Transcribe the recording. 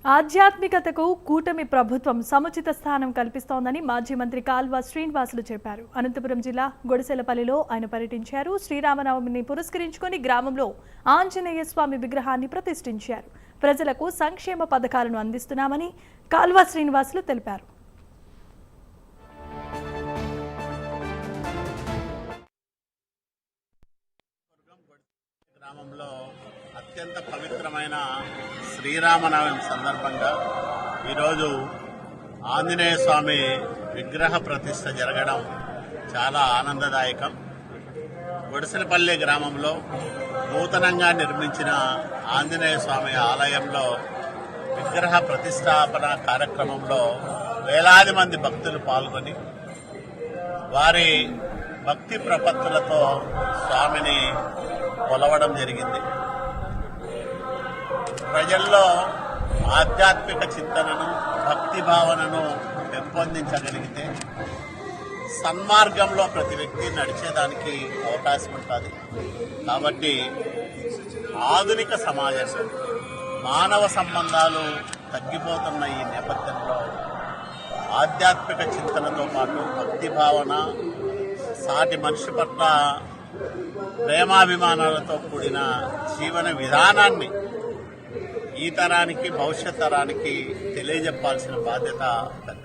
ఆధ్యాత్మికతకు కూటమి ప్రభుత్వం సముచిత స్థానం కల్పిస్తోందని మాజీ మంత్రి కాల్వ శ్రీనివాసులు చెప్పారు. అనంతపురం జిల్లా గొడసెలపల్లిలో ఆయన పర్యటించారు. శ్రీరామనవమిని పురస్కరించుకొని గ్రామంలో ఆంజనేయ స్వామి విగ్రహాన్ని ప్రతిష్ఠించారు. ప్రజలకు సంక్షేమ పథకాలను అందిస్తున్నామని కాల్వ శ్రీనివాసులు తెలిపారు. గ్రామంలో అత్యంత పవిత్రమైన శ్రీరామనవమి సందర్భంగా ఈరోజు ఆంజనేయ స్వామి విగ్రహ ప్రతిష్ఠ జరగడం చాలా ఆనందదాయకం. గొడసెలపల్లి గ్రామంలో నూతనంగా నిర్మించిన ఆంజనేయ స్వామి ఆలయంలో విగ్రహ ప్రతిష్టాపన కార్యక్రమంలో వేలాది మంది భక్తులు పాల్గొని వారి భక్తి ప్రపత్తులతో స్వామిని కొలవడం జరిగింది. ప్రజల్లో ఆధ్యాత్మిక చింతనను, భక్తి భావనను పెంపొందించగలిగితే సన్మార్గంలో ప్రతి వ్యక్తి నడిచేదానికి అవకాశం ఉంటుంది. కాబట్టి ఆధునిక సమాజంలో మానవ సంబంధాలు తగ్గిపోతున్న ఈ నేపథ్యంలో ఆధ్యాత్మిక చింతనతో పాటు భక్తి భావన, సాటి మనిషి పట్ల ప్రేమాభిమానాలతో కూడిన జీవన విధానాన్ని ఈ తరానికి, భవిష్యత్ తరానికి తెలియజెప్పాల్సిన బాధ్యత పెద్ద.